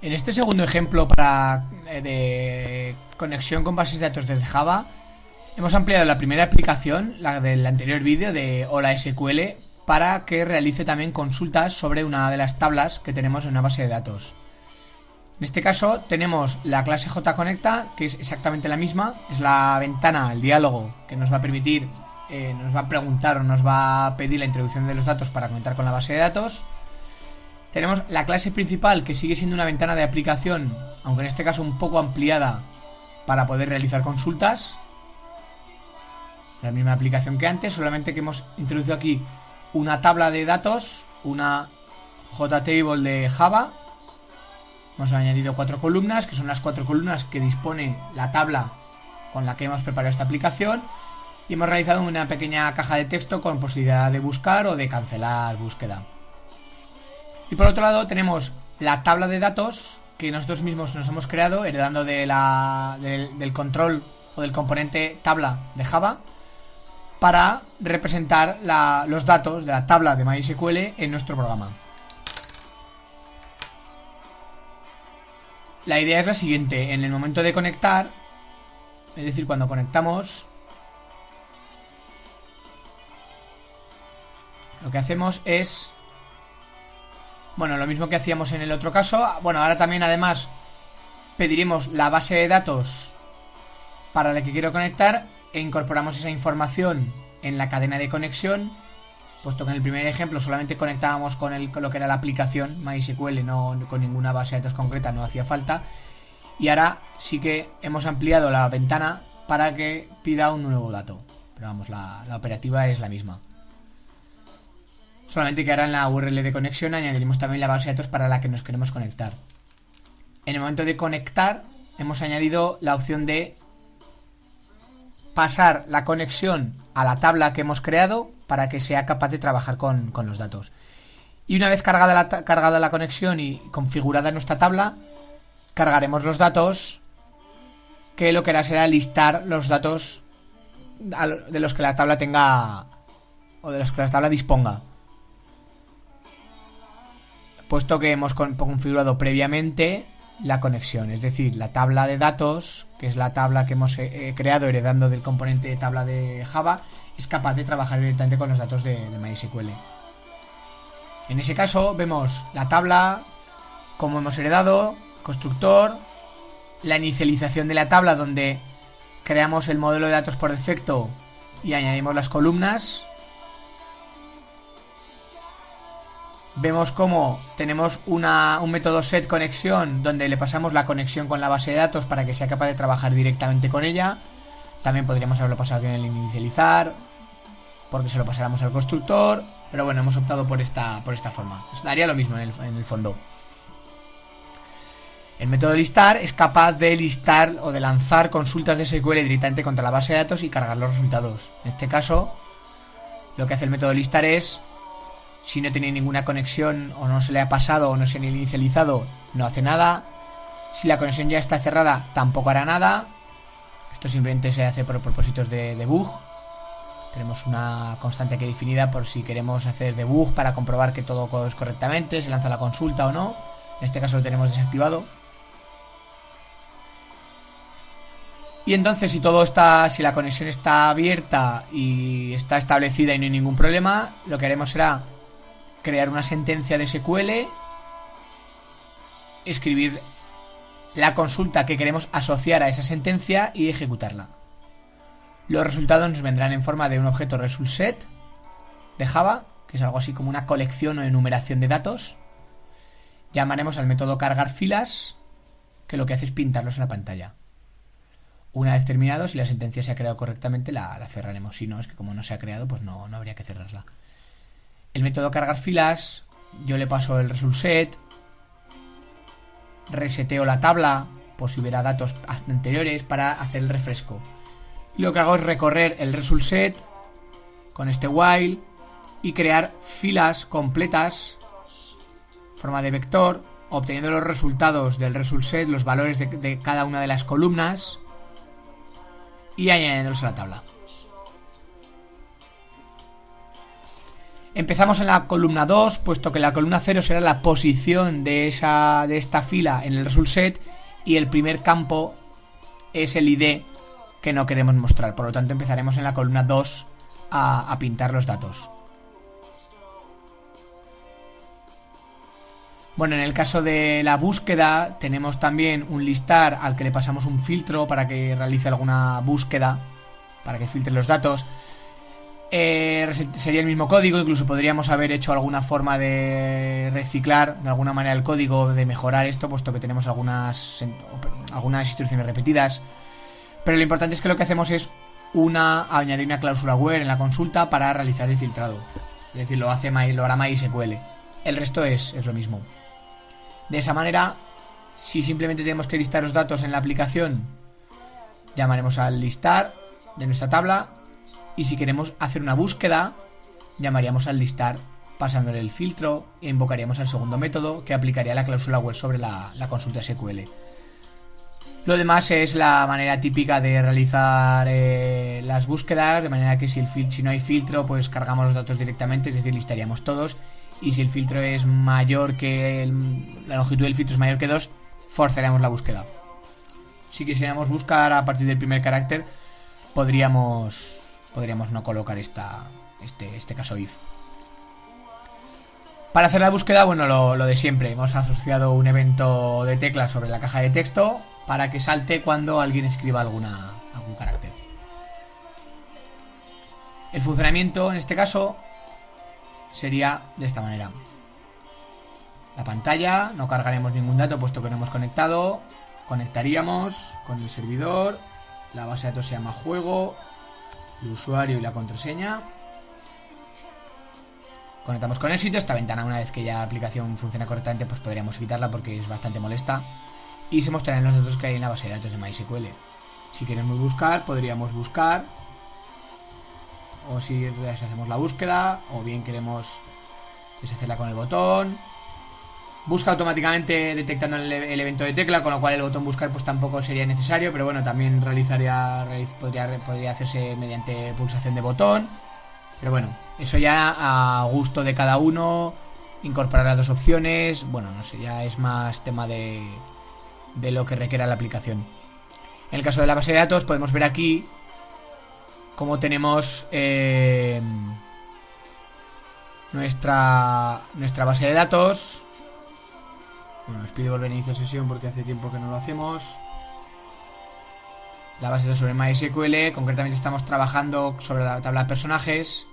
En este segundo ejemplo de conexión con bases de datos desde Java, hemos ampliado la primera aplicación, la del anterior vídeo de Hola SQL, para que realice también consultas sobre una de las tablas que tenemos en una base de datos. En este caso tenemos la clase JConecta, que es exactamente la misma, es la ventana, el diálogo que nos va a permitir, nos va a preguntar o nos va a pedir la introducción de los datos para conectar con la base de datos. Tenemos la clase principal, que sigue siendo una ventana de aplicación, aunque en este caso un poco ampliada, para poder realizar consultas. La misma aplicación que antes, solamente que hemos introducido aquí una tabla de datos, una JTable de Java. Hemos añadido 4 columnas, que son las 4 columnas que dispone la tabla con la que hemos preparado esta aplicación. Y hemos realizado una pequeña caja de texto con posibilidad de buscar o de cancelar búsqueda. Y por otro lado tenemos la tabla de datos que nosotros mismos nos hemos creado, heredando del control o del componente tabla de Java, para representar los datos de la tabla de MySQL en nuestro programa. La idea es la siguiente: en el momento de conectar, es decir, cuando conectamos, lo que hacemos es, bueno, lo mismo que hacíamos en el otro caso. Bueno, ahora también además pediremos la base de datos para la que quiero conectar e incorporamos esa información en la cadena de conexión, puesto que en el primer ejemplo solamente conectábamos con lo que era la aplicación MySQL, no con ninguna base de datos concreta, no hacía falta. Y ahora sí que hemos ampliado la ventana para que pida un nuevo dato, pero vamos, la operativa es la misma. Solamente que ahora en la URL de conexión añadiremos también la base de datos para la que nos queremos conectar. En el momento de conectar hemos añadido la opción de pasar la conexión a la tabla que hemos creado para que sea capaz de trabajar con los datos. Y una vez cargada la conexión y configurada nuestra tabla, cargaremos los datos, que lo que hará será listar los datos de los que la tabla tenga o de los que la tabla disponga, puesto que hemos configurado previamente la conexión, es decir, la tabla de datos, que es la tabla que hemos creado heredando del componente de tabla de Java, es capaz de trabajar directamente con los datos de MySQL. En ese caso vemos la tabla, como hemos heredado, constructor, la inicialización de la tabla donde creamos el modelo de datos por defecto y añadimos las columnas. Vemos cómo tenemos un método setConexión donde le pasamos la conexión con la base de datos para que sea capaz de trabajar directamente con ella. También podríamos haberlo pasado aquí en el inicializar, porque se lo pasáramos al constructor, pero bueno, hemos optado por esta forma. Daría lo mismo en el fondo. El método listar es capaz de listar o de lanzar consultas de SQL directamente contra la base de datos y cargar los resultados. En este caso, lo que hace el método listar es, si no tiene ninguna conexión o no se le ha pasado o no se ha inicializado, no hace nada. Si la conexión ya está cerrada, tampoco hará nada. Esto simplemente se hace por propósitos de debug. Tenemos una constante aquí definida por si queremos hacer debug para comprobar que todo es correctamente, se lanza la consulta o no. En este caso lo tenemos desactivado. Y entonces si la conexión está abierta y está establecida y no hay ningún problema, lo que haremos será crear una sentencia de SQL, escribir la consulta que queremos asociar a esa sentencia y ejecutarla. Los resultados nos vendrán en forma de un objeto ResultSet de Java, que es algo así como una colección o enumeración de datos. Llamaremos al método cargar filas, que lo que hace es pintarlos en la pantalla. Una vez terminado, si la sentencia se ha creado correctamente, la cerraremos. Si no, es que como no se ha creado, pues no habría que cerrarla. El método cargar filas, yo le paso el ResultSet, reseteo la tabla por si hubiera datos anteriores para hacer el refresco. Y lo que hago es recorrer el ResultSet con este while y crear filas completas en forma de vector, obteniendo los resultados del ResultSet, los valores de cada una de las columnas, y añadiéndolos a la tabla. Empezamos en la columna 2, puesto que la columna 0 será la posición de esta fila en el result set, y el primer campo es el ID que no queremos mostrar. Por lo tanto, empezaremos en la columna 2 a pintar los datos. Bueno, en el caso de la búsqueda tenemos también un listar al que le pasamos un filtro para que realice alguna búsqueda, para que filtre los datos. Sería el mismo código, incluso podríamos haber hecho alguna forma de reciclar de alguna manera el código, de mejorar esto, puesto que tenemos algunas instrucciones repetidas. Pero lo importante es que lo que hacemos es añadir una cláusula where en la consulta para realizar el filtrado. Es decir, lo hará MySQL. El resto es lo mismo. De esa manera, si simplemente tenemos que listar los datos en la aplicación, llamaremos al listar de nuestra tabla. Y si queremos hacer una búsqueda, llamaríamos al listar pasándole el filtro e invocaríamos al segundo método, que aplicaría la cláusula where sobre la consulta SQL. Lo demás es la manera típica de realizar las búsquedas, de manera que si no hay filtro, pues cargamos los datos directamente, es decir, listaríamos todos. Y si el filtro es mayor que la longitud del filtro es mayor que 2, forzaremos la búsqueda. Si quisiéramos buscar a partir del primer carácter, podríamos no colocar este caso if. Para hacer la búsqueda, bueno, lo de siempre. Hemos asociado un evento de tecla sobre la caja de texto para que salte cuando alguien escriba algún carácter. El funcionamiento en este caso sería de esta manera. La pantalla, no cargaremos ningún dato puesto que no hemos conectado. Conectaríamos con el servidor. La base de datos se llama juego, el usuario y la contraseña. Conectamos con éxito. Esta ventana, una vez que ya la aplicación funciona correctamente, pues podríamos quitarla porque es bastante molesta. Y se mostrarán los datos que hay en la base de datos de MySQL. Si queremos buscar, podríamos buscar. O si deshacemos la búsqueda, o bien queremos deshacerla con el botón. Busca automáticamente detectando el evento de tecla, con lo cual el botón buscar pues tampoco sería necesario, pero bueno, también podría hacerse mediante pulsación de botón. Pero bueno, eso ya a gusto de cada uno, incorporar las dos opciones, bueno, no sé, ya es más tema de lo que requiera la aplicación. En el caso de la base de datos podemos ver aquí cómo tenemos nuestra base de datos. Bueno, os pido volver a inicio de sesión porque hace tiempo que no lo hacemos. La base de datos sobre MySQL, concretamente estamos trabajando sobre la tabla de personajes,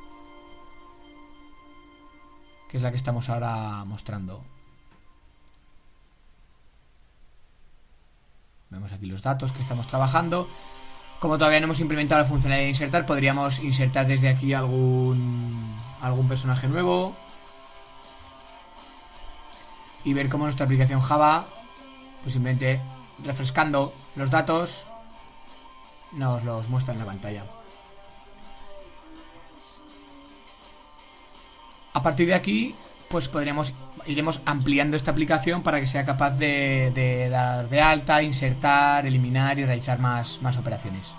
que es la que estamos ahora mostrando. Vemos aquí los datos que estamos trabajando. Como todavía no hemos implementado la funcionalidad de insertar, podríamos insertar desde aquí algún personaje nuevo y ver cómo nuestra aplicación Java, pues simplemente refrescando los datos, nos los muestra en la pantalla. A partir de aquí, pues iremos ampliando esta aplicación para que sea capaz de dar de alta, insertar, eliminar y realizar más operaciones.